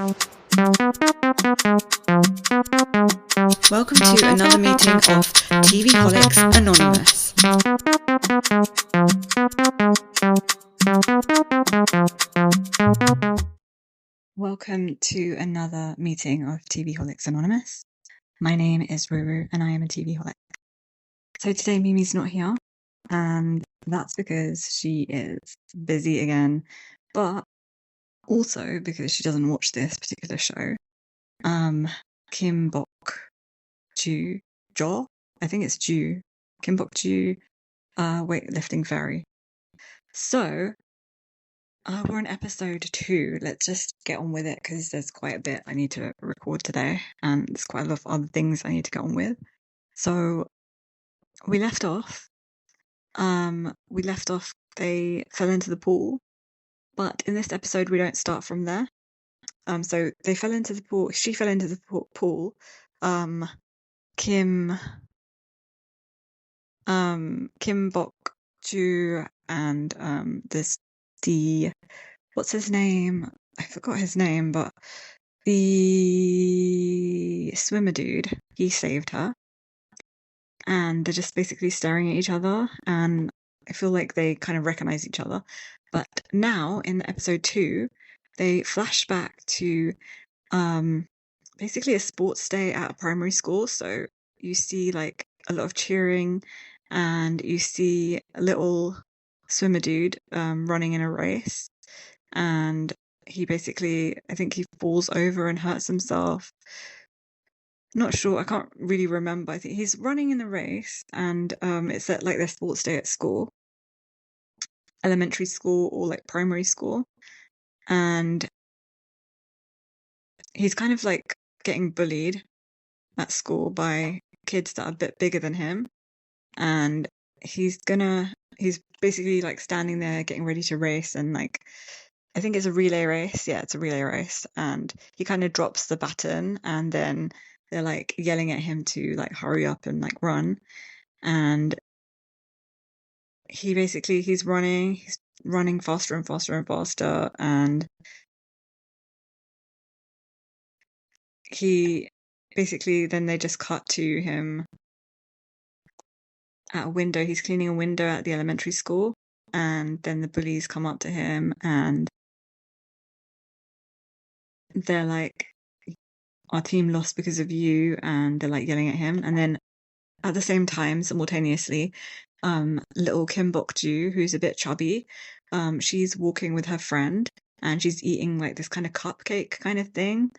Welcome to another meeting of TVholics Anonymous. Welcome to another meeting of TVholics Anonymous. My name is Ruru and I am a TVholic. So today Mimi's not here, and that's because she is busy again, but also because she doesn't watch this particular show. Bok Joo, I think it's Joo, Bok Joo, Weightlifting Fairy. So, we're on episode 2. Let's just get on with it because there's quite a bit I need to record today, and there's quite a lot of other things I need to get on with. So, we left off. They fell into the pool, but in this episode we don't start from there. So they fell into the pool. She fell into the pool. Kim Bok Joo and what's his name? I forgot his name, but the swimmer dude, he saved her. And they're just basically staring at each other, and I feel like they kind of recognize each other. But now in episode 2, they flash back to basically a sports day at a primary school. So you see like a lot of cheering, and you see a little swimmer dude running in a race, and he basically, I think he falls over and hurts himself. Not sure, I can't really remember. I think he's running in the race, and it's at like their sports day at school, elementary school or like primary school, and he's kind of like getting bullied at school by kids that are a bit bigger than him, and he's basically like standing there getting ready to race, and like I think it's a relay race. Yeah, it's a relay race, and he kind of drops the baton, and then they're like yelling at him to like hurry up and like run, and he's running faster and faster and faster, and he basically, then they just cut to him at a window. He's cleaning a window at the elementary school, and then the bullies come up to him and they're like, our team lost because of you, and they're like yelling at him. And then at the same time, simultaneously, little Kim Bok Joo, who's a bit chubby, she's walking with her friend, and she's eating like this kind of cupcake kind of thing,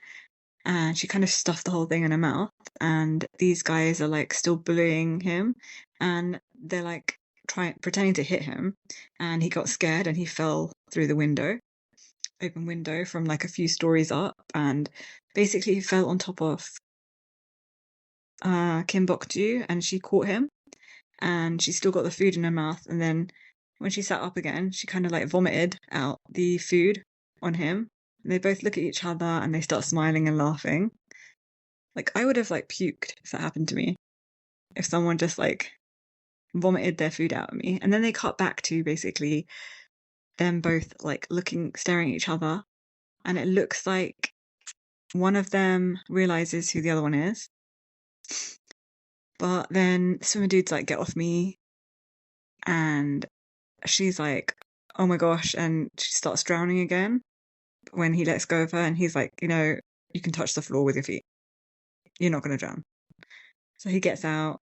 and she kind of stuffed the whole thing in her mouth, and these guys are like still bullying him, and they're like pretending to hit him, and he got scared and he fell through the open window from like a few stories up, and basically he fell on top of Kim Bok Joo, and she caught him, and she still got the food in her mouth, and then when she sat up again, she kind of like vomited out the food on him. And they both look at each other and they start smiling and laughing. Like, I would have like puked if that happened to me. If someone just like vomited their food out at me. And then they cut back to basically them both like staring at each other. And it looks like one of them realizes who the other one is. But then the swimmer dude's like, get off me. And she's like, oh my gosh. And she starts drowning again when he lets go of her. And he's like, you can touch the floor with your feet. You're not going to drown. So he gets out,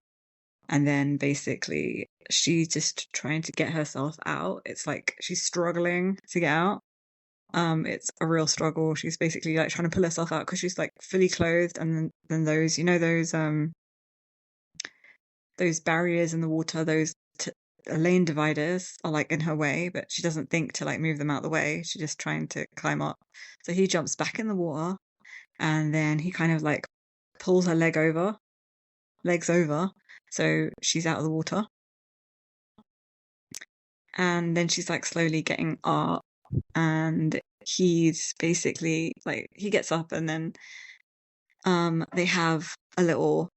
and then basically she's just trying to get herself out. It's like she's struggling to get out. It's a real struggle. She's basically like trying to pull herself out because she's like fully clothed, and then those barriers in the water, those lane dividers are like in her way, but she doesn't think to like move them out the way. She's just trying to climb up. So he jumps back in the water, and then he kind of like pulls her legs over, so she's out of the water. And then she's like slowly getting up, and he's basically like, he gets up, and then they have a little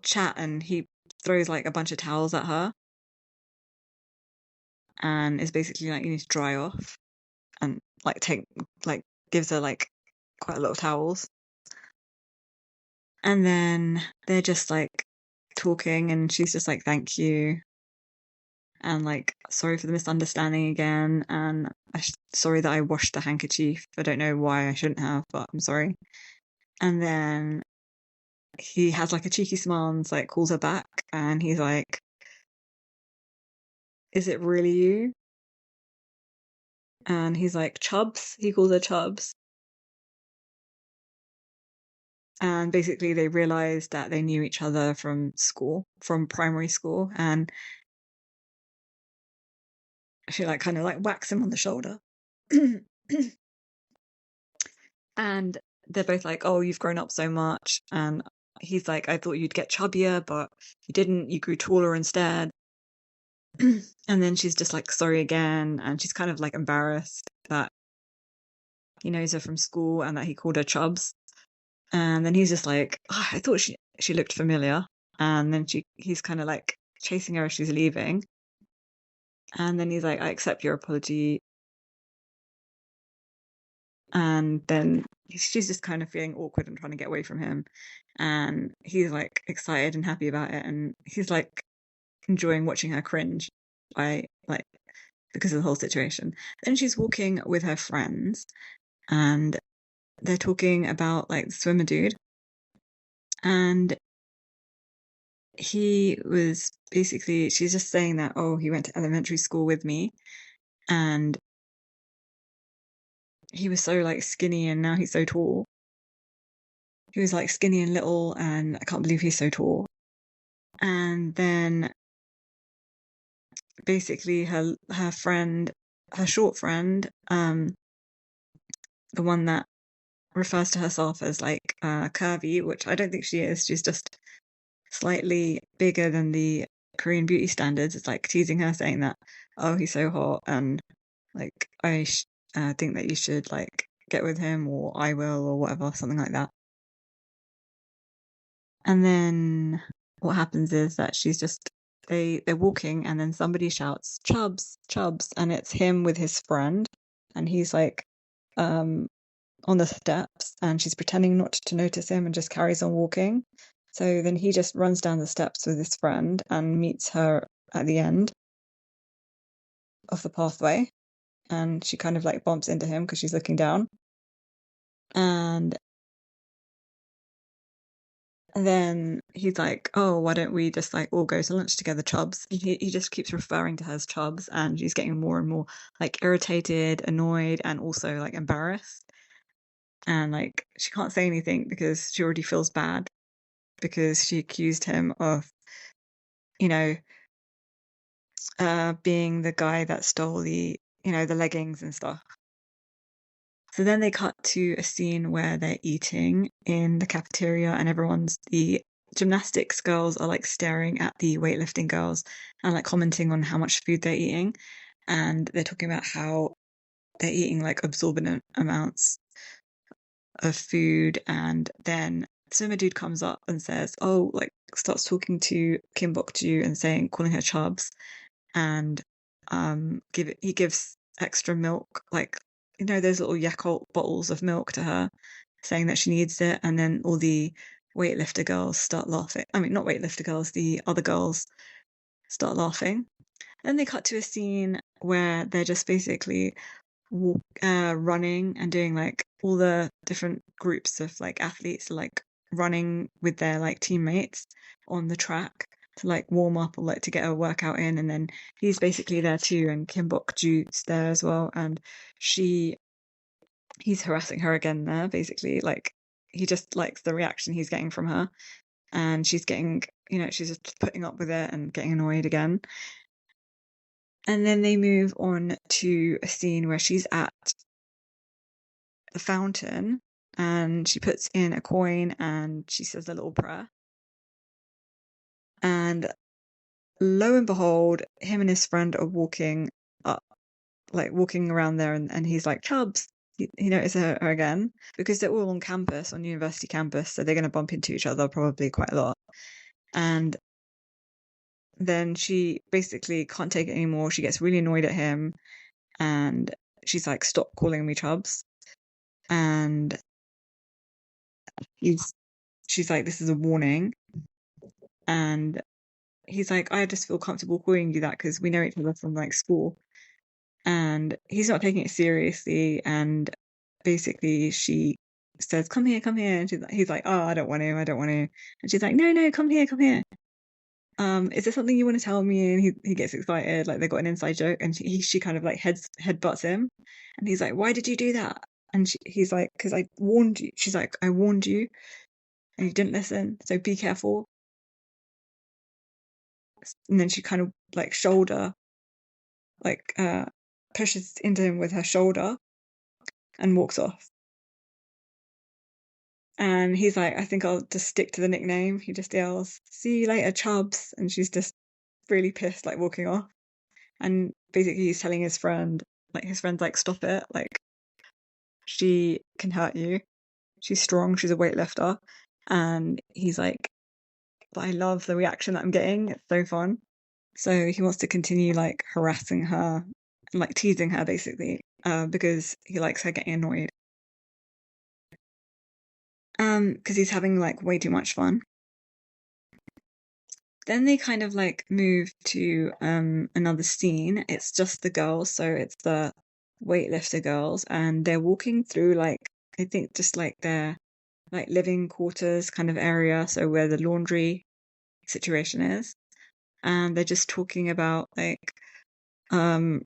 chat, and he throws like a bunch of towels at her, and is basically like, you need to dry off and like take like gives her like quite a lot of towels. And then they're just like talking, and she's just like, thank you. And like, sorry for the misunderstanding again. And sorry that I washed the handkerchief. I don't know why I shouldn't have, but I'm sorry. And then he has like a cheeky smile and like calls her back. And he's like, is it really you? And he's like, Chubs. He calls her Chubs. And basically they realized that they knew each other from school, from primary school. And she like kind of like whacks him on the shoulder. And they're both like, oh, you've grown up so much. And he's like, I thought you'd get chubbier, but you didn't. You grew taller instead. And then she's just like, sorry again. And she's kind of like embarrassed that he knows her from school and that he called her Chubs. And then he's just like, oh, I thought she looked familiar. And then he's kind of like chasing her as she's leaving. And then he's like, I accept your apology. And then she's just kind of feeling awkward and trying to get away from him. And he's like excited and happy about it. And he's like enjoying watching her cringe because of the whole situation. Then she's walking with her friends and they're talking about like the swimmer dude. And he was basically, she's just saying that, oh, he went to elementary school with me. And he was so like skinny and now he's so tall. He was like skinny and little and I can't believe he's so tall. And then basically her friend, her short friend, the one that refers to herself as like curvy, which I don't think she is. She's just slightly bigger than the Korean beauty standards. It's like teasing her, saying that, oh, he's so hot and like I think that you should like get with him or I will or whatever, something like that. And then what happens is that she's just they're walking and then somebody shouts Chubs, Chubs, and it's him with his friend and he's like on the steps and she's pretending not to notice him and just carries on walking. So then he just runs down the steps with his friend and meets her at the end of the pathway and she kind of like bumps into him because she's looking down. And then he's like, oh, why don't we just like all go to lunch together, Chubs? He just keeps referring to her as Chubs and she's getting more and more like irritated, annoyed, and also like embarrassed. And like she can't say anything because she already feels bad because she accused him of, you know, being the guy that stole the leggings and stuff. So then they cut to a scene where they're eating in the cafeteria and the gymnastics girls are like staring at the weightlifting girls and like commenting on how much food they're eating. And they're talking about how they're eating like absorbent amounts of food. And then swimmer dude comes up and says, oh, like starts talking to Kim Bok Joo and calling her Chubs. And he gives extra milk, like those little Yakult bottles of milk to her, saying that she needs it. And then all the weightlifter girls start laughing. I mean, not weightlifter girls, the other girls start laughing. Then they cut to a scene where they're just basically running and doing like all the different groups of like athletes like running with their like teammates on the track to like warm up or like to get a workout in. And then he's basically there too, and Kim Bok Joo's there as well, and he's harassing her again there, basically. Like he just likes the reaction he's getting from her, and she's getting, she's just putting up with it and getting annoyed again. And then they move on to a scene where she's at the fountain and she puts in a coin and she says a little prayer. And lo and behold, him and his friend are walking up, like walking around there, and he's like, Chubs. He notices her again because they're all on campus, on university campus, so they're going to bump into each other probably quite a lot. And then she basically can't take it anymore. She gets really annoyed at him and she's like, stop calling me Chubs. and she's like, this is a warning. And he's like, I just feel comfortable calling you that because we know each other from like school. And he's not taking it seriously. And basically, she says, come here, come here. And he's like, oh, I don't want to, I don't want to. And she's like, no, no, come here, come here. Is there something you want to tell me? And he gets excited, like they got an inside joke, and she kind of like headbutts him, and he's like, why did you do that? And he's like, because I warned you. She's like, I warned you, and you didn't listen, so be careful. And then she kind of like pushes into him with her shoulder and walks off. And he's like, I think I'll just stick to the nickname. He just yells, see you later, Chubs. And she's just really pissed, like walking off. And basically he's telling his friend, like his friend's like, stop it. Like, she can hurt you. She's strong. She's a weightlifter. And he's like, but I love the reaction that I'm getting. It's so fun. So he wants to continue like harassing her and like teasing her basically, because he likes her getting annoyed. Because he's having like way too much fun. Then they kind of like move to another scene. It's just the girls, so it's the weightlifter girls, and they're walking through like, I think just like their like living quarters kind of area, so where the laundry situation is. And they're just talking about like the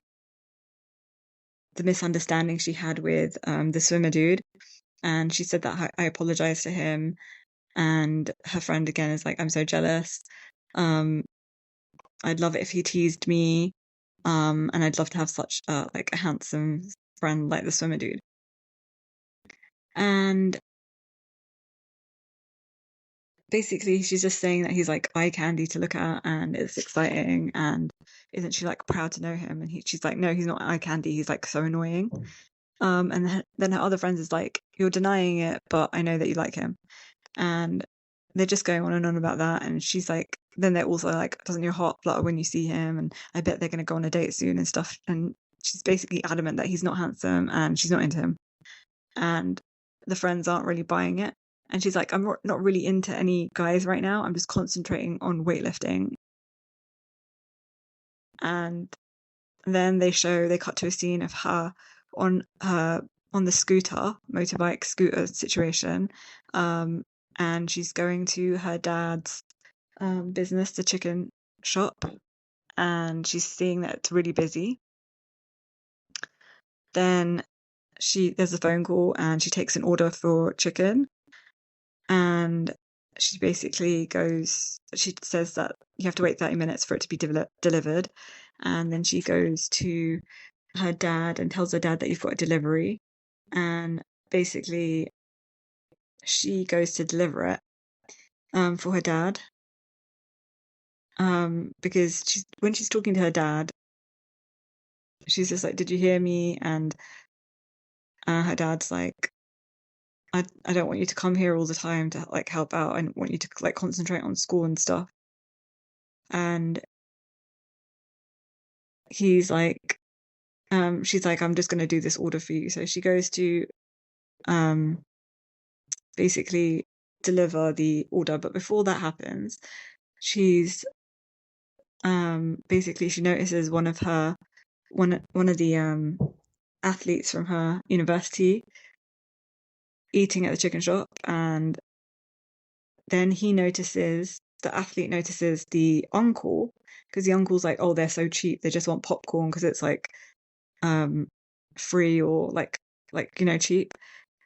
misunderstanding she had with the swimmer dude. And she said that I apologized to him, and her friend again is like, I'm so jealous. I'd love it if he teased me. And I'd love to have such like a handsome friend like the swimmer dude. And basically she's just saying that he's like eye candy to look at and it's exciting, and isn't she like proud to know him? And she's like, no, he's not eye candy, he's like so annoying. And then her other friends is like, you're denying it, but I know that you like him. And they're just going on and on about that. And she's like, then they're also like, doesn't your heart flutter when you see him? And I bet they're going to go on a date soon and stuff. And she's basically adamant that he's not handsome and she's not into him. And the friends aren't really buying it. And she's like, I'm not really into any guys right now. I'm just concentrating on weightlifting. And then they cut to a scene of her on the motorbike scooter situation. And she's going to her dad's business, the chicken shop, and she's seeing that it's really busy. Then there's a phone call, and she takes an order for chicken, and she basically she says that you have to wait 30 minutes for it to be delivered. And then she goes to her dad and tells her dad that you've got a delivery. And basically she goes to deliver it for her dad. Because when she's talking to her dad, she's just like, did you hear me? And her dad's like, I don't want you to come here all the time to like help out. I want you to like concentrate on school and stuff. And he's like, she's like, I'm just going to do this order for you. So she goes to basically deliver the order. But before that happens, she's basically she notices one of the athletes from her university eating at the chicken shop, and then the athlete notices the uncle, because the uncle's like, oh, they're so cheap, they just want popcorn because it's like free or like cheap,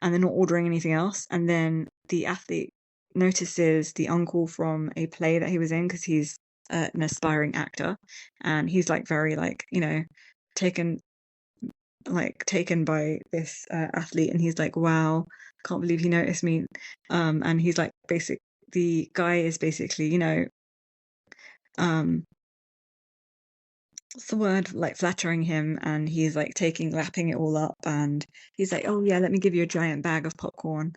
and they're not ordering anything else. And then the athlete notices the uncle from a play that he was in, because he's an aspiring actor, and he's like very like taken by this athlete, and he's like, wow, can't believe he noticed me. And he's like, the guy is basically what's the word, like flattering him, and he's like lapping it all up, and he's like, oh yeah, let me give you a giant bag of popcorn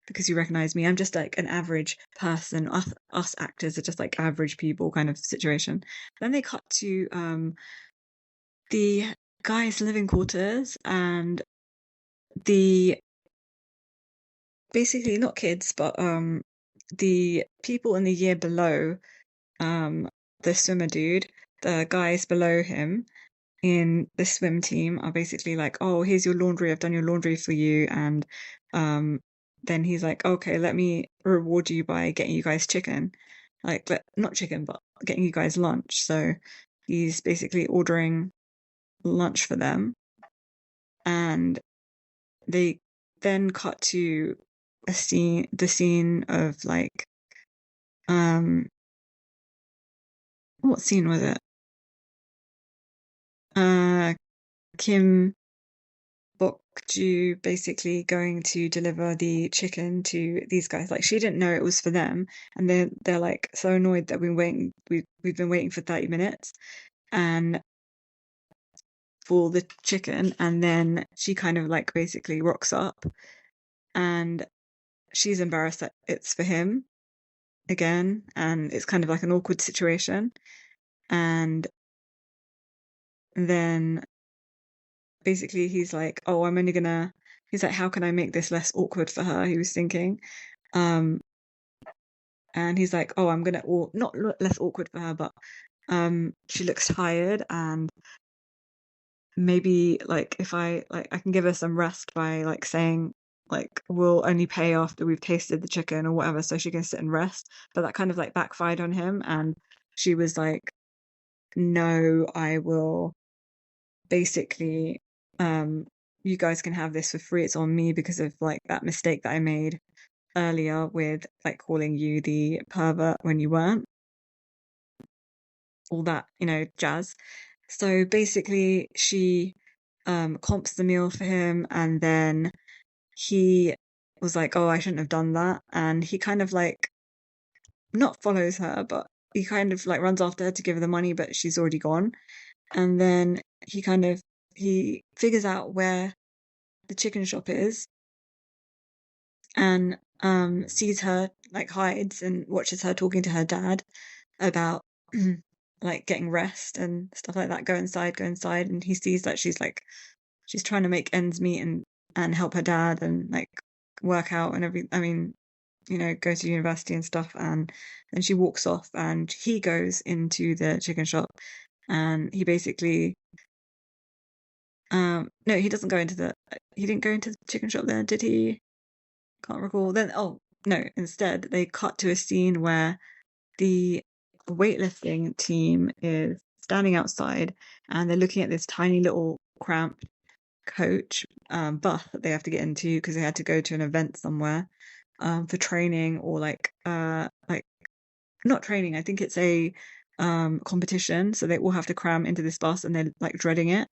because you recognize me, I'm just like an average person, us actors are just like average people kind of situation. Then they cut to the guy's living quarters, and the basically not kids, but the people in the year below the swimmer dude, the guys below him in the swim team are basically like, oh, here's your laundry, I've done your laundry for you, and um then he's like, okay, let me reward you by getting you guys chicken, like not chicken, but getting you guys lunch. So he's basically ordering lunch for them, and they then cut to the scene of like, um what scene was it? Uh Kim Bok Joo basically going to deliver the chicken to these guys. Like she didn't know it was for them, and they're like so annoyed that we've been waiting for 30 minutes and for the chicken, and then she kind of like basically rocks up and she's embarrassed that it's for him again, and it's kind of like an awkward situation. And then basically he's like, oh, he's like, how can I make this less awkward for her? He was thinking. Um, and he's like, oh, I'm gonna, or not less awkward for her, but she looks tired, and maybe like if I can give her some rest by like saying like we'll only pay after we've tasted the chicken or whatever, so she can sit and rest. But that kind of like backfired on him, and she was like, no, I will basically, you guys can have this for free. It's on me because of like that mistake that I made earlier with like calling you the pervert when you weren't, all that, jazz. So basically she comps the meal for him, and then he was like, oh, I shouldn't have done that. And he kind of like not follows her, but he kind of like runs after her to give her the money, but she's already gone. And then he figures out where the chicken shop is, and sees her, like hides and watches her talking to her dad about like getting rest and stuff like that. Go inside, and he sees that she's trying to make ends meet and help her dad and like work out and go to university and stuff. And then she walks off, and he goes into the chicken shop, and he basically no, he doesn't go into the he didn't go into the chicken shop there, did he? Can't recall. Then, oh no, instead they cut to a scene where the weightlifting team is standing outside, and they're looking at this tiny little cramped coach bus that they have to get into because they had to go to an event somewhere for training, or like not training. I think it's a competition, so they all have to cram into this bus, and they're like dreading it.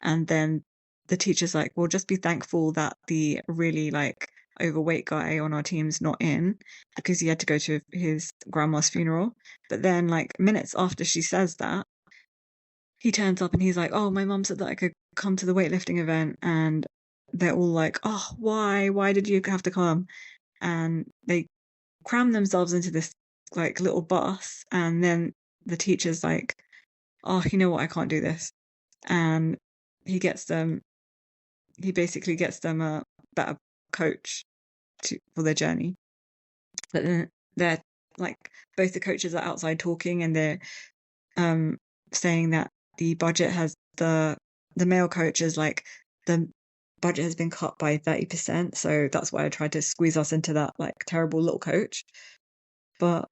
And then the teacher's like, well, just be thankful that the really like overweight guy on our team's not in, because he had to go to his grandma's funeral. But then like minutes after she says that, he turns up and he's like, oh, my mum said that I could come to the weightlifting event. And they're all like, oh, why did you have to come? And they cram themselves into this like little bus, and then the teacher's like, oh, you know what, I can't do this. And he gets them he basically gets them a better coach for their journey. But then they're like, both the coaches are outside talking, and they're saying that the budget has the male coach is like, the budget has been cut by 30%, so that's why I tried to squeeze us into that like terrible little coach, but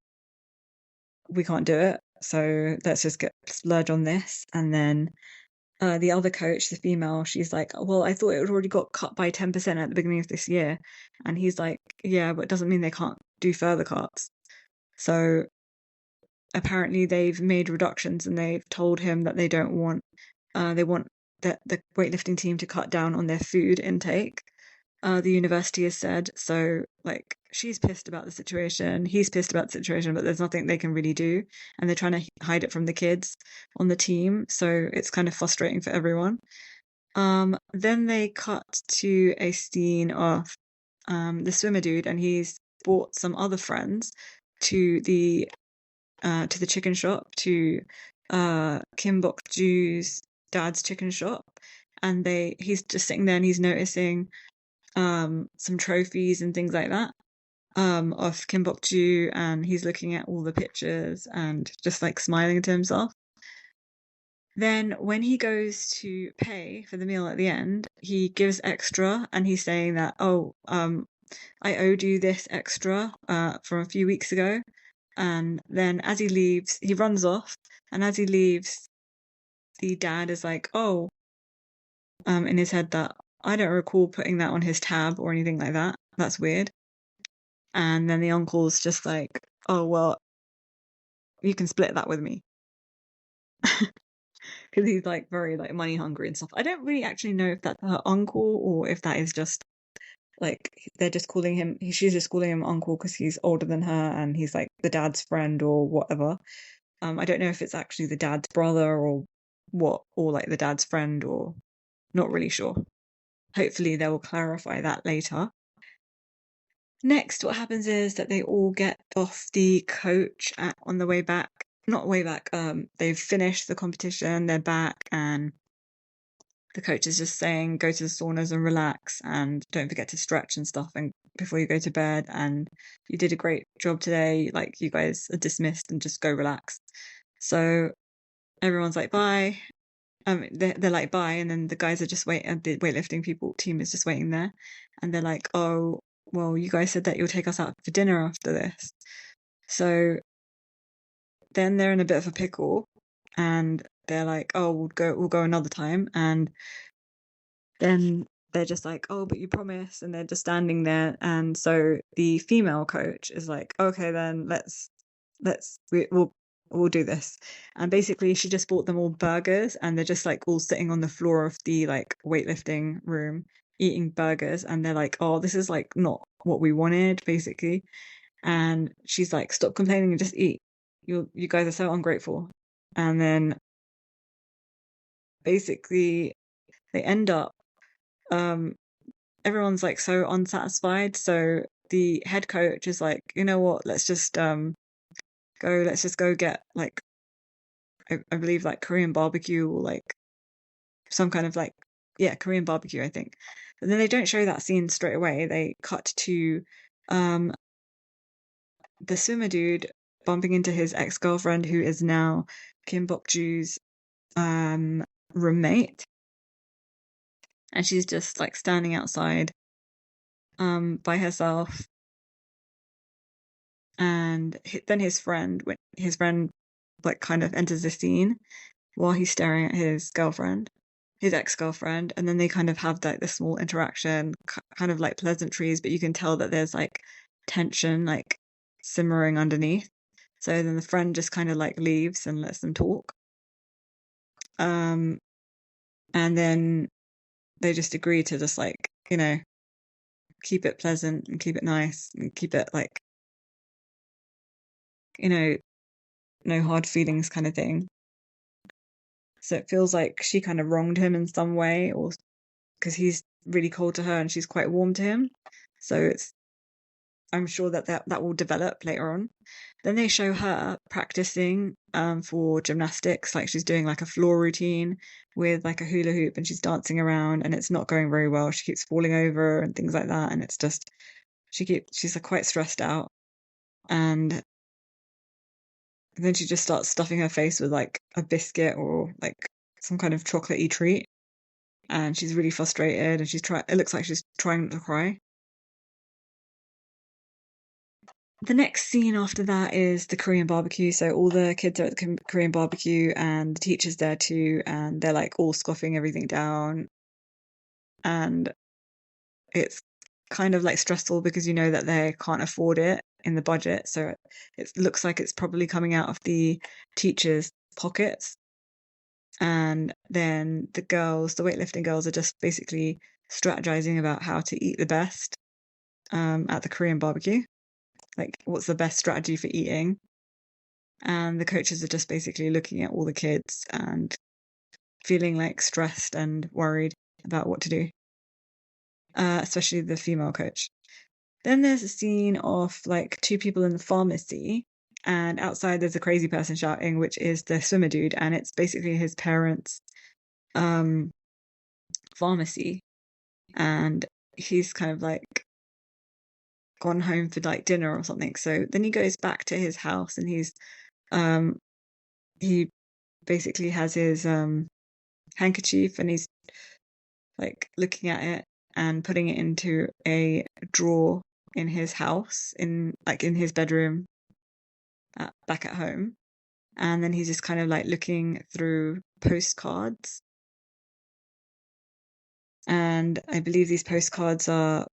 we can't do it, so let's just get splurge on this. And then the other coach, the female, she's like, well, I thought it had already got cut by 10% at the beginning of this year. And he's like, yeah, but it doesn't mean they can't do further cuts. So apparently they've made reductions, and they've told him that they want the weightlifting team to cut down on their food intake. The university has said. So like, she's pissed about the situation, he's pissed about the situation, but there's nothing they can really do, and they're trying to hide it from the kids on the team, so it's kind of frustrating for everyone. Then they cut to a scene of the swimmer dude, and he's brought some other friends to the chicken shop, to Kim Bok Joo's dad's chicken shop, and he's just sitting there, and he's noticing some trophies and things like that of Kim Bok Joo, and he's looking at all the pictures and just like smiling to himself. Then when he goes to pay for the meal at the end, he gives extra and he's saying that, oh, I owed you this extra from a few weeks ago. And then as he leaves, he runs off, and as he leaves, the dad is like, oh, in his head that I don't recall putting that on his tab or anything like that. That's weird. And then the uncle's just like, oh, well, you can split that with me. Because he's like very like money hungry and stuff. I don't really actually know if that's her uncle or if that is just like they're just calling him, she's just calling him uncle because he's older than her and he's like the dad's friend or whatever. I don't know if it's actually the dad's brother or what, or like the dad's friend, or not really sure. Hopefully they will clarify that later. Next, what happens is that they all get off the coach on the way back. Not way back. They've finished the competition. They're back, and the coach is just saying, "Go to the saunas and relax, and don't forget to stretch and stuff, and before you go to bed. And you did a great job today. Like you guys are dismissed, and just go relax." So everyone's like, "Bye." They're like, "Bye," and then the guys are just waiting. The weightlifting team is just waiting there, and they're like, "Oh, well, you guys said that you'll take us out for dinner after this." So then they're in a bit of a pickle, and they're like, "Oh, we'll go another time." And then they're just like, "Oh, but you promised," and they're just standing there. And so the female coach is like, "Okay, then we'll do this." And basically, she just bought them all burgers, and they're just like all sitting on the floor of the like weightlifting room eating burgers, and they're like, "Oh, this is like not what we wanted," basically. And she's like, "Stop complaining and just eat. You guys are so ungrateful." And then basically they end up um everyone's like so unsatisfied. So the head coach is like, "You know what, let's just go get like I believe like Korean barbecue or like some kind of like, yeah, Korean barbecue, I think." But then they don't show that scene straight away. They cut to um the swimmer dude bumping into his ex-girlfriend, who is now Kim Bok Joo's roommate, and she's just like standing outside by herself. And then his friend like kind of enters the scene while he's staring at his ex-girlfriend, and then they kind of have like this small interaction, kind of like pleasantries, but you can tell that there's like tension like simmering underneath. So then the friend just kind of like leaves and lets them talk. And then they just agree to just like, keep it pleasant and keep it nice and keep it like, no hard feelings kind of thing. So it feels like she kind of wronged him in some way, or because he's really cold to her and she's quite warm to him. So I'm sure that will develop later on. Then they show her practicing for gymnastics, like she's doing like a floor routine with like a hula hoop, and she's dancing around, and it's not going very well. She keeps falling over and things like that, and it's just she's like quite stressed out. And then she just starts stuffing her face with like a biscuit or like some kind of chocolatey treat, and she's really frustrated, and it looks like she's trying not to cry. The next scene after that is the Korean barbecue. So all the kids are at the Korean barbecue, and the teacher's there too, and they're like all scoffing everything down. And it's kind of like stressful because you know that they can't afford it in the budget. So it looks like it's probably coming out of the teacher's pockets. And then the weightlifting girls, are just basically strategizing about how to eat the best at the Korean barbecue. Like, what's the best strategy for eating? And the coaches are just basically looking at all the kids and feeling like stressed and worried about what to do, especially the female coach. Then there's a scene of like two people in the pharmacy, and outside there's a crazy person shouting, which is the swimmer dude, and it's basically his parents' pharmacy. And he's kind of like gone home for like dinner or something. So then he goes back to his house and he basically has his handkerchief and he's like looking at it and putting it into a drawer in his house, in his bedroom back at home. And then he's just kind of like looking through postcards. And I believe these postcards are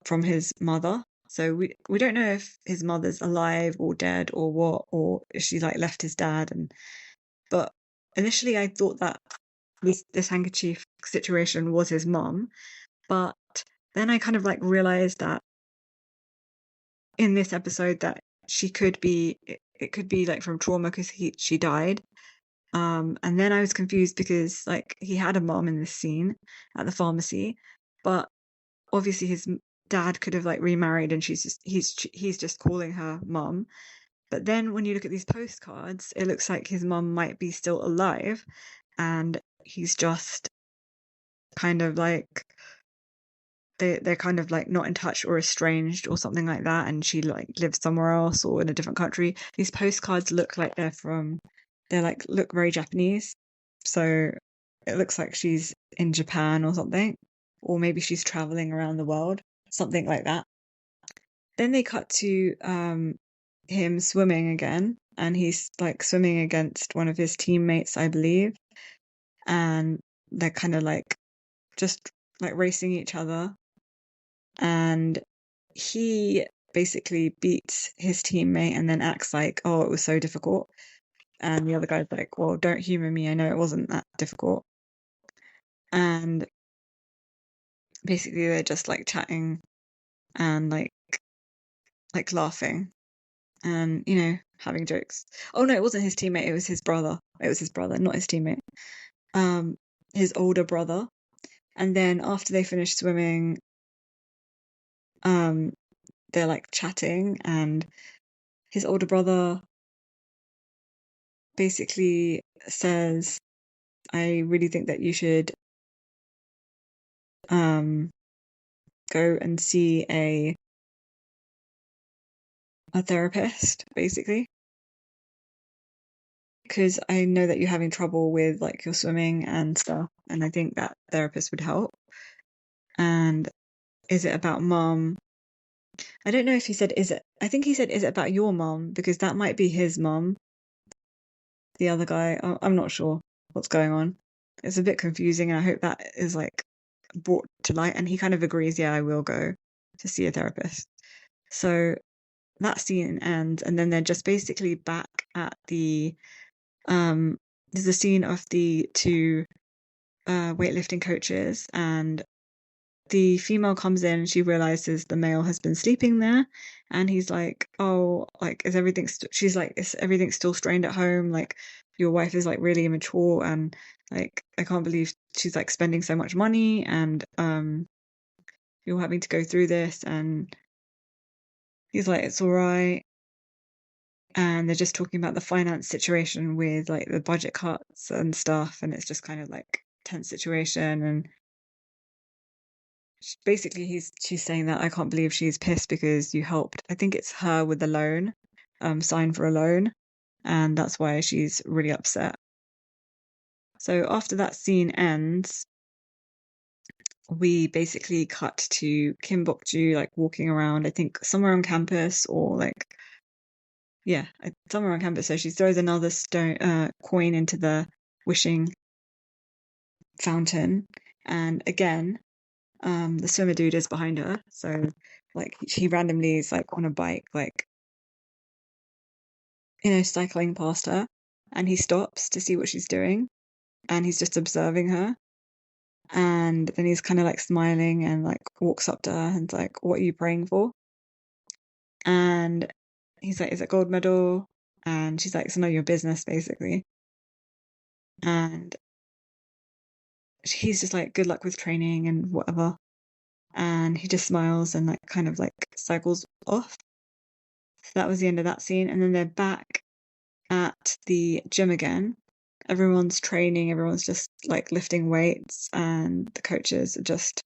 from his mother. So we don't know if his mother's alive or dead or what, or if she like left his dad. But initially I thought that this handkerchief situation was his mum, but then I kind of like realized that in this episode that she could be it could be like from trauma because she died. And then I was confused because like he had a mom in this scene at the pharmacy, but obviously his dad could have like remarried and he's just calling her mom. But then when you look at these postcards, it looks like his mom might be still alive and he's just kind of like they're kind of like not in touch or estranged or something like that, and she like lives somewhere else or in a different country. These postcards look like look very Japanese, so it looks like she's in Japan or something, or maybe she's traveling around the world, something like that. Then they cut to him swimming again, and he's like swimming against one of his teammates, I believe, and they're kind of like just like racing each other, and he basically beats his teammate and then acts like, oh, it was so difficult. And the other guy's like, well, don't humor me. I know it wasn't that difficult. And basically they're just like chatting and like laughing and, having jokes. Oh no, it wasn't his teammate, it was his brother. It was his brother, not his teammate. His older brother. And then after they finish swimming, they're like chatting and his older brother basically says, I really think that you should go and see a therapist, basically, because I know that you're having trouble with like your swimming and stuff, and I think that therapist would help. And is it about mom? I don't know if he said I think he said, is it about your mom? Because that might be his mom. The other guy, I'm not sure what's going on. It's a bit confusing, and I hope that is like brought to light. And he kind of agrees, yeah, I will go to see a therapist. So that scene ends, and then they're just basically back at the there's a scene of the two weightlifting coaches, and the female comes in and she realizes the male has been sleeping there, and he's like, oh, like, is everything she's like, is everything still strained at home? Like, your wife is like really immature, and like I can't believe she's like spending so much money, and you're having to go through this. And he's like, it's all right. And they're just talking about the finance situation with like the budget cuts and stuff, and it's just kind of like tense situation. And basically she's saying that I can't believe she's pissed because you helped, I think it's her with the loan, sign for a loan, and that's why she's really upset. So after that scene ends, we basically cut to Kim Bok Joo like walking around, I think somewhere on campus, or like, yeah, somewhere on campus. So she throws another coin into the wishing fountain, and again, the swimmer dude is behind her. So like he randomly is like on a bike, like, cycling past her, and he stops to see what she's doing, and he's just observing her. And then he's kind of like smiling and like walks up to her and's like, what are you praying for? And he's like, is it gold medal? And she's like, it's none of your business, basically. And he's just like, good luck with training and whatever. And he just smiles and like kind of like cycles off. So that was the end of that scene. And then they're back at the gym again. Everyone's training, everyone's just like lifting weights, and the coaches are just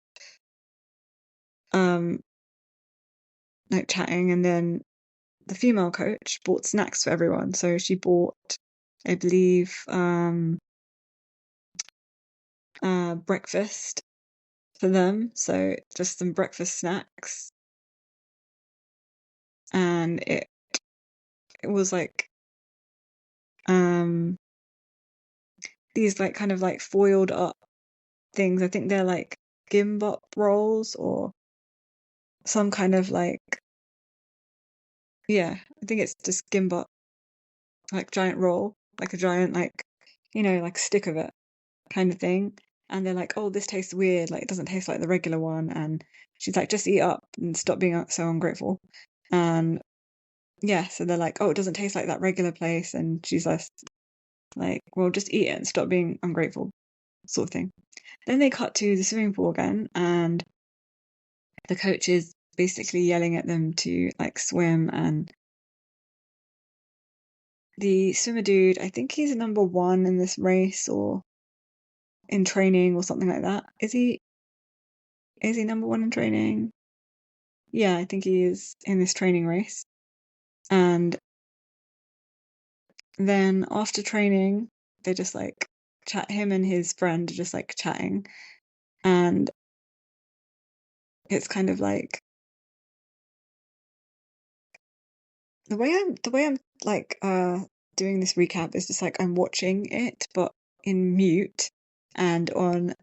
like chatting, and then the female coach bought snacks for everyone. So she bought, I believe, breakfast for them. So just some breakfast snacks, and it was like these like kind of like foiled up things. I think they're like gimbap rolls or some kind of like, yeah, I think it's just gimbap, like giant roll, like a giant like, like stick of it kind of thing. And they're like, oh, this tastes weird, like it doesn't taste like the regular one. And she's like, just eat up and stop being so ungrateful. And yeah, so they're like, oh, it doesn't taste like that regular place. And she's like, well, just eat it and stop being ungrateful, sort of thing. Then they cut to the swimming pool again, and the coach is basically yelling at them to like swim. And the swimmer dude, I think he's number one in this race or in training or something like that. Is he number one in training? Yeah, I think he is in this training race. And then after training, they just like chat, him and his friend are just like chatting. And it's kind of like the way I'm like doing this recap is just like I'm watching it but in mute and on,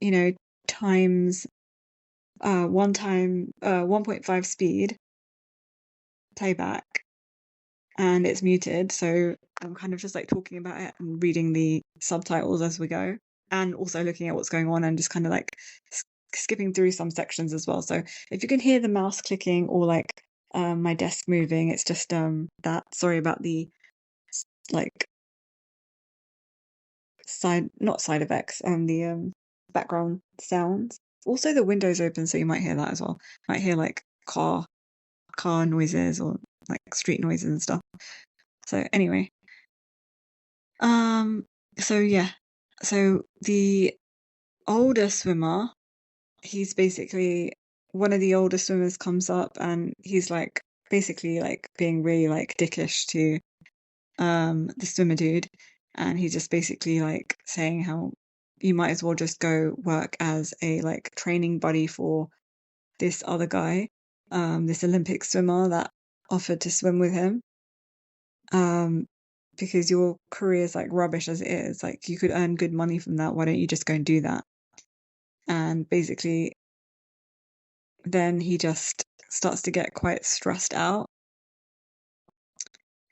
times 1.5 speed playback, and it's muted, so I'm kind of just like talking about it and reading the subtitles as we go, and also looking at what's going on and just kind of like skipping through some sections as well. So if you can hear the mouse clicking or like my desk moving, it's just that. Sorry about the like not side effects, the background sounds. Also, the window's open, so you might hear that as well. Might hear like car noises or like street noises and stuff. So anyway, um, so yeah, so the older swimmer, he's basically one of the older swimmers comes up and he's like basically like being really like dickish to the swimmer dude, and he's just basically like saying how you might as well just go work as a like training buddy for this other guy, this Olympic swimmer that offered to swim with him, um because your career is like rubbish as it is, like you could earn good money from that, why don't you just go and do that? And basically then he just starts to get quite stressed out,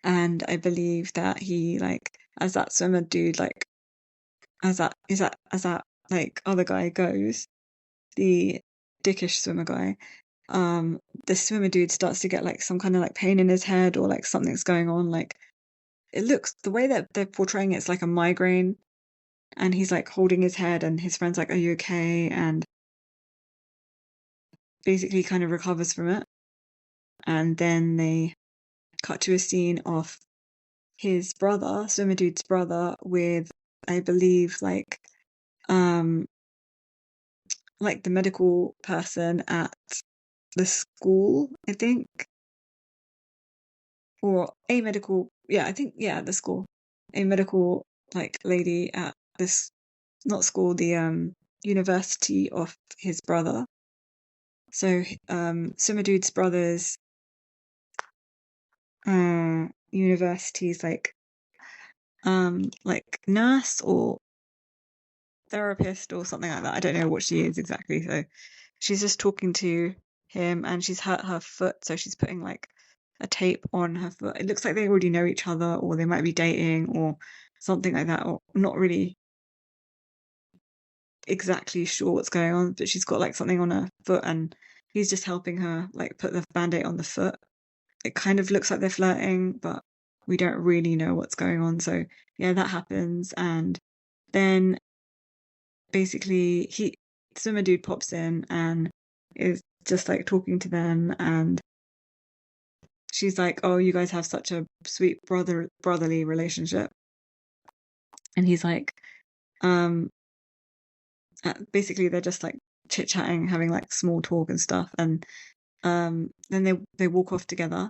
and I believe that he like, as that swimmer dude like, as that like other guy goes, the dickish swimmer guy, the swimmer dude starts to get like some kind of like pain in his head or like something's going on. Like it looks, the way that they're portraying it's like a migraine, and he's like holding his head, and his friend's like, "Are you okay?" And basically kind of recovers from it. And then they cut to a scene of his brother, swimmer dude's brother, with I believe um like the medical person at the school, I think, or a medical, yeah, I think, yeah, the school, a medical like lady at this, not school, the university of his brother. So swimmer dude's brother's university's like nurse or therapist or something like that. I don't know what she is exactly. So she's just talking to him, and she's hurt her foot, so she's putting like a tape on her foot. It looks like they already know each other, or they might be dating or something like that, or not really exactly sure what's going on, but she's got like something on her foot, and he's just helping her like put the band-aid on the foot. It kind of looks like they're flirting, but we don't really know what's going on. So yeah, that happens. And then basically swimmer dude pops in and is just like talking to them, and she's like, "Oh, you guys have such a sweet brotherly relationship." And he's like, um basically they're just like chit-chatting, having like small talk and stuff. And then they walk off together,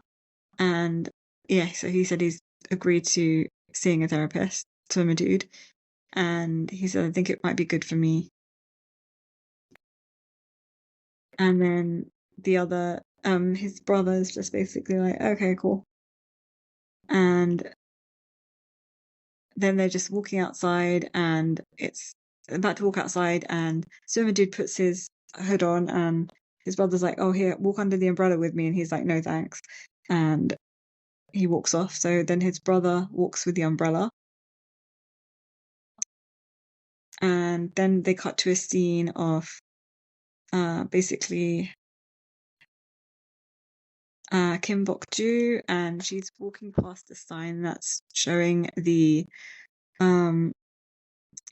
and yeah, so he said he's agreed to seeing a therapist, swimmer dude, and he said, I think it might be good for me. And then the other, his brother's just basically like, okay, cool. And then they're just walking outside, and it's about to walk outside, and swimmer dude puts his hood on, and his brother's like, oh, here, walk under the umbrella with me. And he's like, no, thanks. And he walks off. So then his brother walks with the umbrella. And then they cut to a scene of basically Kim Bok Joo, and she's walking past a sign that's showing a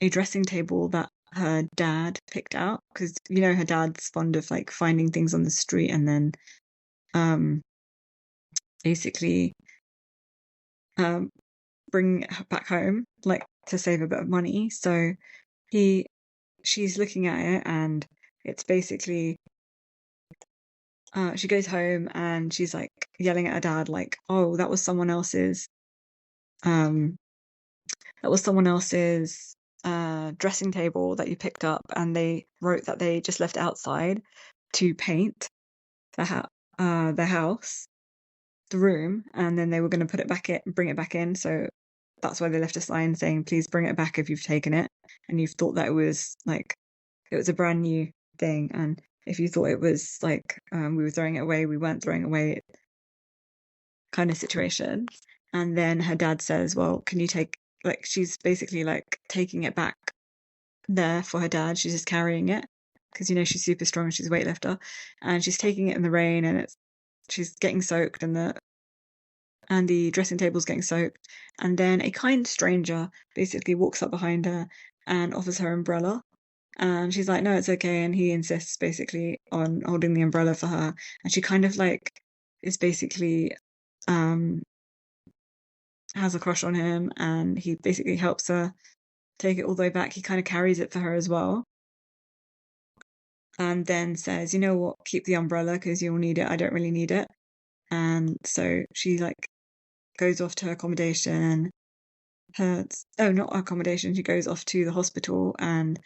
dressing table that her dad picked out, because you know her dad's fond of like finding things on the street and then basically bring her back home, like to save a bit of money. So she's looking at it, and it's basically she goes home and she's like yelling at her dad, like, oh, that was someone else's dressing table that you picked up, and they wrote that they just left it outside to paint the house, the room, and then they were going to put it back in, bring it back in. So that's why they left a sign saying, please bring it back if you've taken it and you've thought that it was a brand new thing, and if you thought it was like we were throwing it away, we weren't throwing it away, kind of situation. And then her dad says, well, can you take, like, she's basically like taking it back there for her dad. She's just carrying it because she's super strong and she's a weightlifter, and she's taking it in the rain, and she's getting soaked, and the dressing table's getting soaked. And then a kind stranger basically walks up behind her and offers her umbrella, and she's like, no, it's okay. And he insists basically on holding the umbrella for her, and she kind of like is basically has a crush on him, and he basically helps her take it all the way back. He kind of carries it for her as well, and then says, you know what, keep the umbrella because you'll need it. I don't really need it. And so she like goes off to her accommodation. Not accommodation. She goes off to the hospital, and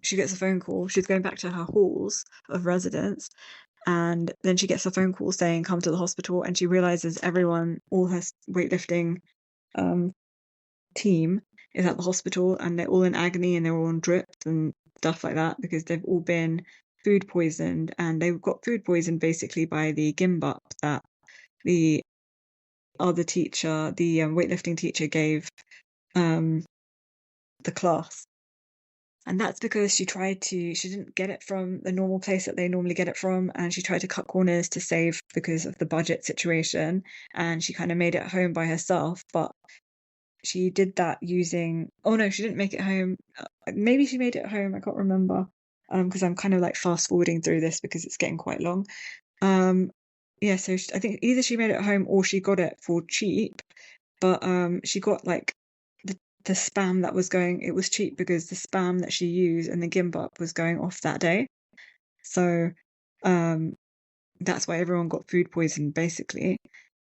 she gets a phone call. She's going back to her halls of residence, and then she gets a phone call saying, come to the hospital. And she realizes all her weightlifting team is at the hospital, and they're all in agony, and they're all on drips and stuff like that because they've all been food poisoned, and they got food poisoned basically by the gimbap that the other teacher, the weightlifting teacher, gave the class. And that's because she didn't get it from the normal place that they normally get it from, and she tried to cut corners to save because of the budget situation, and she kind of made it home by herself. But she did that using, oh no, she didn't make it home. Maybe she made it home, I can't remember, because I'm kind of like fast forwarding through this because it's getting quite long. Yeah, so I think either she made it home or she got it for cheap, but she got like the spam that was going, it was cheap because the spam that she used and the gimbap was going off that day. So that's why everyone got food poisoned basically.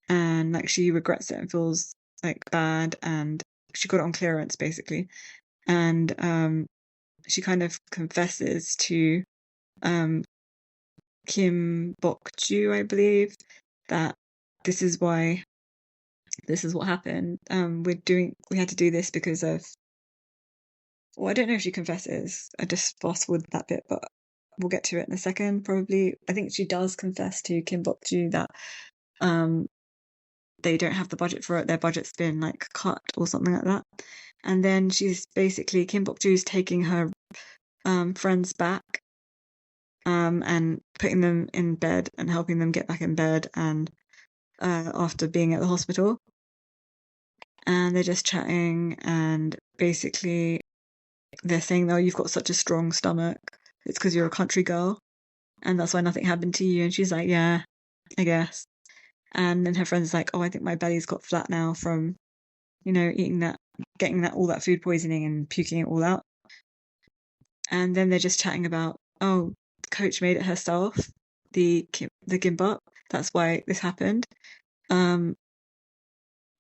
And like she regrets it and feels like bad, and she got it on clearance basically. And she kind of confesses to Kim Bok Joo, I believe, that this is what happened. We had to do this because of, well, I don't know if she confesses. I just fast forward that bit, but we'll get to it in a second. Probably, I think she does confess to Kim Bok Joo that they don't have the budget for it. Their budget's been like cut or something like that. And then she's basically, Kim Bok Joo's taking her friends back and putting them in bed and helping them get back in bed, and after being at the hospital. And they're just chatting, and basically they're saying, oh, you've got such a strong stomach. It's because you're a country girl, and that's why nothing happened to you. And she's like, yeah, I guess. And then her friend's like, oh, I think my belly's got flat now from, eating that, getting all that food poisoning and puking it all out. And then they're just chatting about, oh, the coach made it herself. the gimbap. That's why this happened. And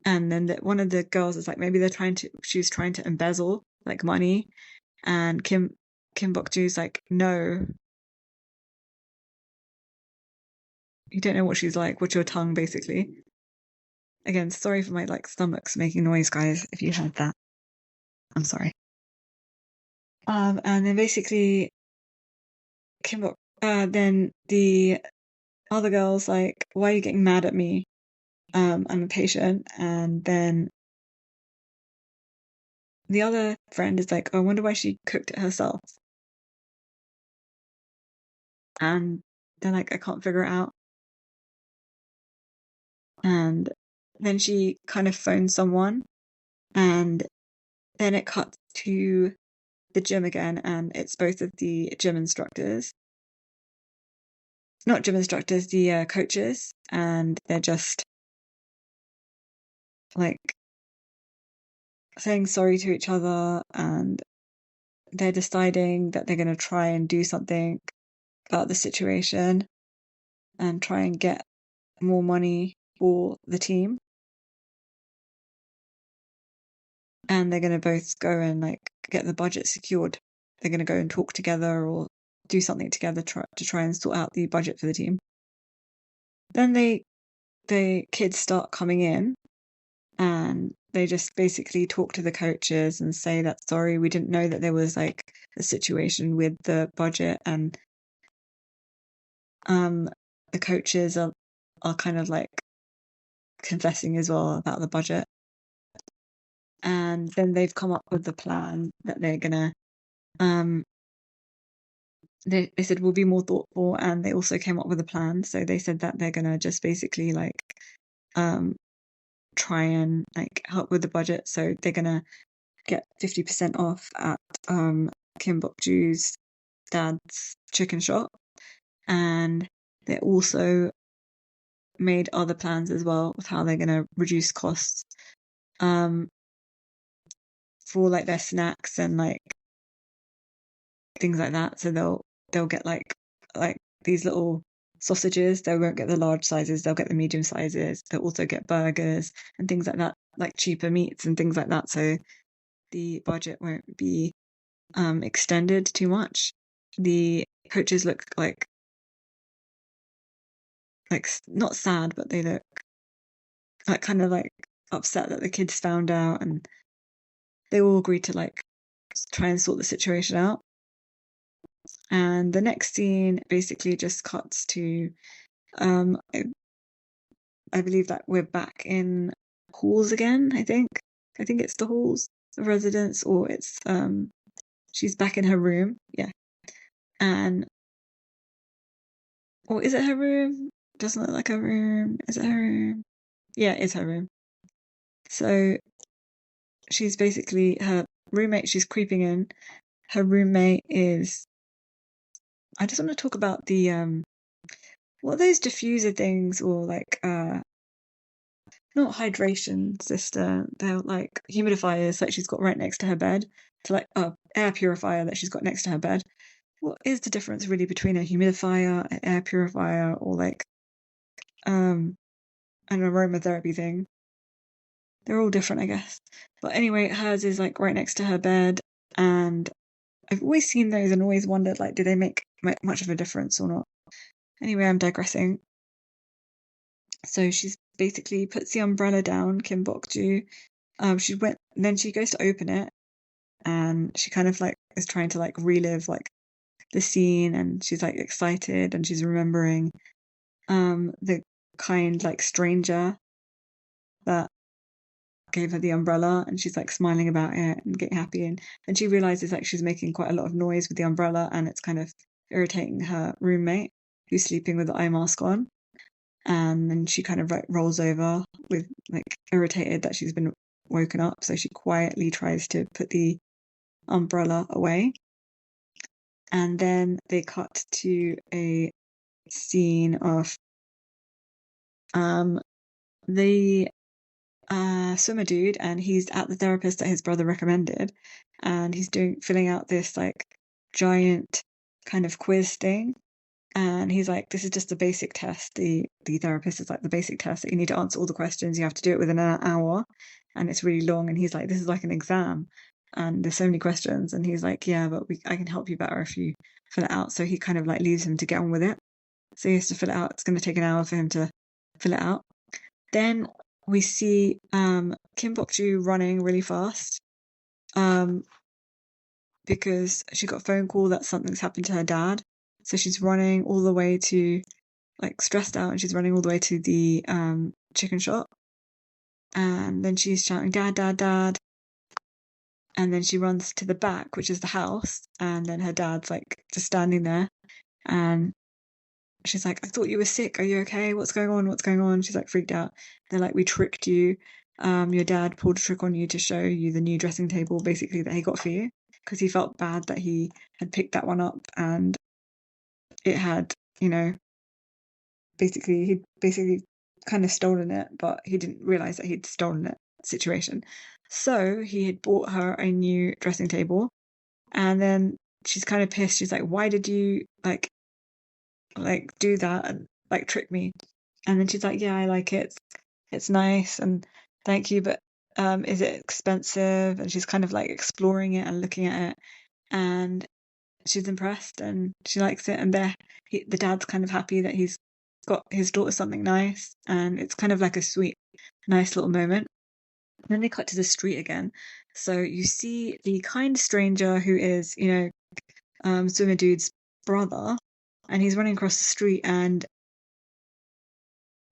then one of the girls is like, maybe she's trying to embezzle like money, and Kim Bok Joo's like, no, you don't know what she's like. What's your tongue, basically? Again, sorry for my like stomach's making noise, guys. If you heard that, I'm sorry. And then basically, then the other girl's like, why are you getting mad at me? I'm a patient. And then the other friend is like, oh, I wonder why she cooked it herself. And they're like, I can't figure it out. And then she kind of phones someone, and then it cuts to the gym again, and it's both of the gym instructors. Not gym instructors, the coaches, and they're just like saying sorry to each other, and they're deciding that they're going to try and do something about the situation and try and get more money for the team. And they're going to both go and like get the budget secured. They're going to go and talk together or do something together to try and sort out the budget for the team. Then the kids start coming in, and they just basically talk to the coaches and say that, sorry, we didn't know that there was like a situation with the budget, and the coaches are kind of like confessing as well about the budget. And then they've come up with the plan that they're gonna they said we'll be more thoughtful, and they also came up with a plan. So they said that they're gonna just basically like try and like help with the budget. So they're gonna get 50% off at Kim Bok Joo's dad's chicken shop, and they also made other plans as well with how they're gonna reduce costs for like their snacks and like things like that. So they'll get like these little sausages. They won't get the large sizes, they'll get the medium sizes. They'll also get burgers and things like that, like cheaper meats and things like that, so the budget won't be extended too much. The coaches look like not sad, but they look like kind of like upset that the kids found out, and they all agreed to like try and sort the situation out. And the next scene basically just cuts to I believe that we're back in halls again. I think it's the halls of residence, or it's she's back in her room. Yeah. And or is it her room? Doesn't look like her room. Is it her room? Yeah, it's her room. So she's basically her roommate, she's creeping in. Her roommate is, I just want to talk about the what are those diffuser things, or like not hydration system, they're like humidifiers that she's got right next to her bed, to like air purifier that she's got next to her bed. What is the difference really between a humidifier, an air purifier, or like an aromatherapy thing? They're all different, I guess. But anyway, hers is like right next to her bed, and I've always seen those and always wondered, like, do they make much of a difference or not? Anyway, I'm digressing. So she's basically puts the umbrella down, Kim Bok Joo. Then she goes to open it, and she kind of like is trying to like relive like the scene, and she's like excited, and she's remembering the kind like stranger that gave her the umbrella, and she's like smiling about it and getting happy, and then she realizes like she's making quite a lot of noise with the umbrella, and it's kind of irritating her roommate who's sleeping with the eye mask on. And then she kind of like rolls over with like irritated that she's been woken up, so she quietly tries to put the umbrella away. And then they cut to a scene of the swimmer dude, and he's at the therapist that his brother recommended, and he's filling out this like giant kind of quiz thing, And he's like, this is just a basic test. The therapist is like, the basic test that you need to answer all the questions. You have to do it within an hour, and it's really long. And he's like, this is like an exam, and there's so many questions. And he's like, yeah, but I can help you better if you fill it out. So he kind of like leaves him to get on with it. So he has to fill it out. It's going to take an hour for him to fill it out. Then we see Kim Bok Joo running really fast because she got a phone call that something's happened to her dad. So she's running all the way to, like, stressed out, and she's running all the way to the chicken shop. And then she's shouting, "Dad, Dad, Dad." And then she runs to the back, which is the house. And then her dad's like just standing there. And she's like, "I thought you were sick. Are you okay? What's going on? What's going on?" She's like freaked out. They're like, "We tricked you. Your dad pulled a trick on you to show you the new dressing table, basically, that he got for you, because he felt bad that he had picked that one up and it had, he'd basically kind of stolen it, but he didn't realize that he'd stolen it situation. So he had bought her a new dressing table, and then she's kind of pissed. She's like, "Why did you like do that and like trick me?" And then she's like, "Yeah, I like it. It's nice and thank you, but is it expensive?" And she's kind of like exploring it and looking at it, and she's impressed and she likes it. And the dad's kind of happy that he's got his daughter something nice, and it's kind of like a sweet, nice little moment. And then they cut to the street again. So you see the kind stranger who is, Swimmer Dude's brother, and he's running across the street. And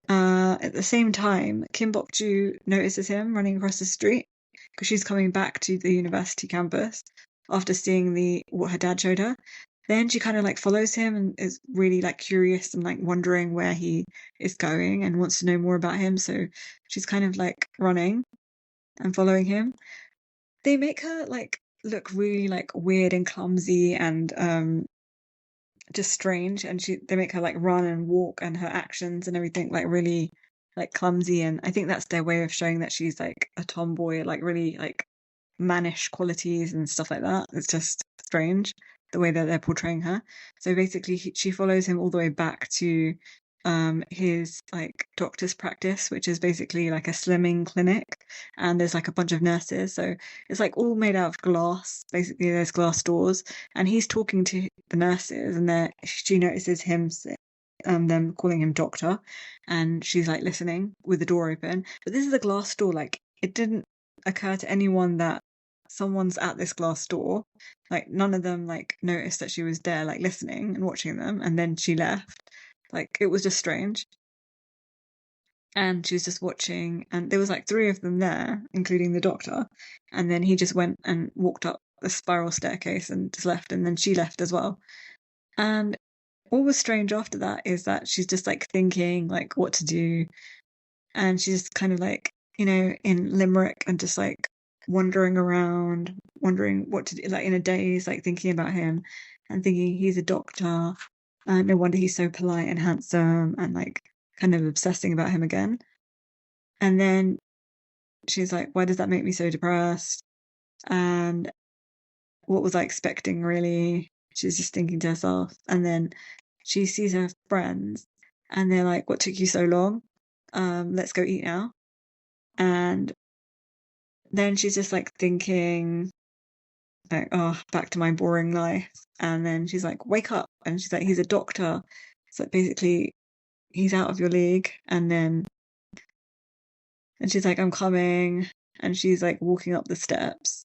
at the same time, Kim Bok Joo notices him running across the street because she's coming back to the university campus after seeing what her dad showed her. Then she kind of like follows him and is really like curious and like wondering where he is going and wants to know more about him. So she's kind of like running and following him. They make her like look really like weird and clumsy and just strange, and they make her like run and walk, and her actions and everything like really like clumsy. And I think that's their way of showing that she's like a tomboy, like really like mannish qualities and stuff like that. It's just strange the way that they're portraying her. So basically she follows him all the way back to his like doctor's practice, which is basically like a slimming clinic, and there's like a bunch of nurses. So it's like all made out of glass. Basically there's glass doors, and he's talking to the nurses, and she notices them calling him doctor, and she's like listening with the door open. But this is a glass door. Like, it didn't occur to anyone that someone's at this glass door. Like, none of them like noticed that she was there like listening and watching them, and then she left. Like, it was just strange. And she was just watching, and there was like three of them there, including the doctor. And then he just went and walked up the spiral staircase and just left, and then she left as well. And what was strange after that is that she's just like thinking like what to do, and she's kind of like, in Limerick, and just like wandering around, wondering what to do, like in a daze, like thinking about him and thinking he's a doctor, and no wonder he's so polite and handsome, and like kind of obsessing about him again. And then she's like, why does that make me so depressed? And what was I expecting, really? She's just thinking to herself. And then she sees her friends, and they're like, what took you so long? Let's go eat now. And then she's just like thinking like, oh, back to my boring life. And then she's like, wake up. And she's like, he's a doctor. So basically he's out of your league. And she's like, I'm coming. And she's like walking up the steps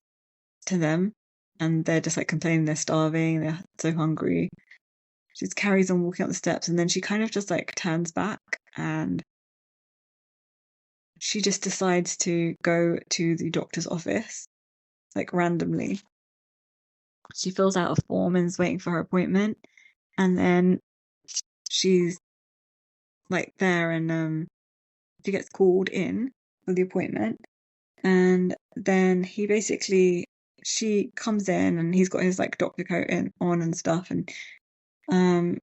to them, and they're just like complaining they're starving, they're so hungry. She just carries on walking up the steps, and then she kind of just like turns back, and she just decides to go to the doctor's office like randomly. She fills out a form and is waiting for her appointment, and then she's like there, and she gets called in for the appointment. And then she comes in, and he's got his like doctor coat on and stuff. And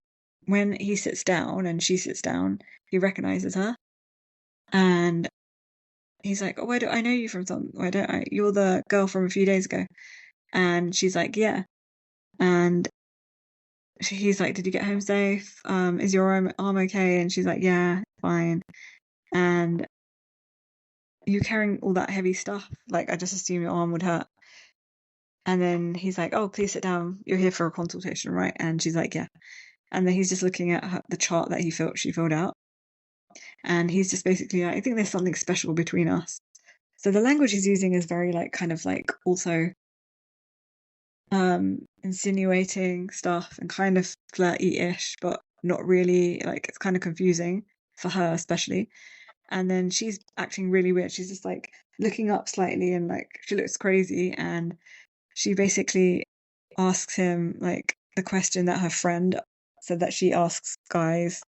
when he sits down and she sits down, he recognizes her, and he's like, oh, where do I know you from? Something? Why don't I? You're the girl from a few days ago. And she's like, yeah. And he's like, did you get home safe? Is your arm okay? And she's like, yeah, fine. And you carrying all that heavy stuff, like I just assume your arm would hurt. And then he's like, oh, please sit down. You're here for a consultation, right? And she's like, yeah. And then he's just looking at the chart that she filled out. And he's just basically like, I think there's something special between us. So the language he's using is very like kind of like also insinuating stuff and kind of flirty-ish, but not really. Like it's kind of confusing for her especially. And then she's acting really weird. She's just like looking up slightly and like she looks crazy. And she basically asks him like the question that her friend said that she asks guys.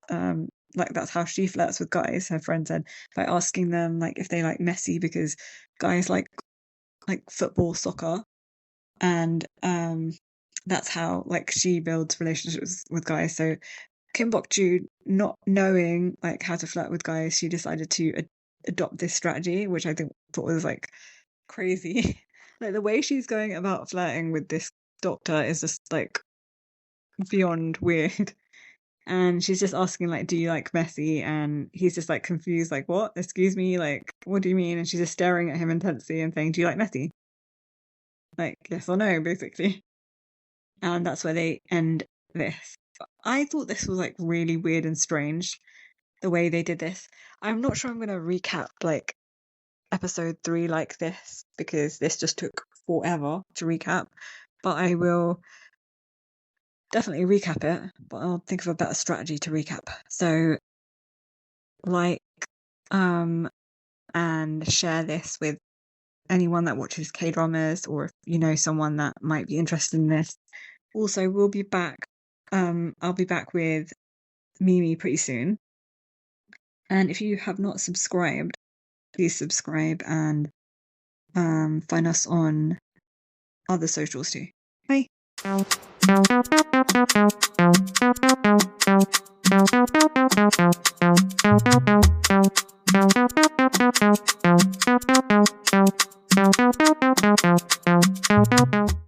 Like that's how she flirts with guys, her friend said, by asking them like if they like Messi, because guys like football, soccer, and that's how like she builds relationships with guys. So Kim Bok Joo, not knowing like how to flirt with guys, she decided to adopt this strategy, which I thought was like crazy. Like the way she's going about flirting with this doctor is just like beyond weird. And she's just asking like, do you like Messi? And he's just like confused, like, what? Excuse me, like, what do you mean? And she's just staring at him intensely and saying, do you like Messi? Like, yes or no, basically. And that's where they end this. I thought this was like really weird and strange, the way they did this. I'm not sure I'm going to recap like episode 3 like this, because this just took forever to recap. But I will definitely recap it, but I'll think of a better strategy to recap. So like and share this with anyone that watches K-dramas, or if you know someone that might be interested in this. Also, we'll be back. I'll be back with Mimi pretty soon. And if you have not subscribed, please subscribe and find us on other socials too. Bye.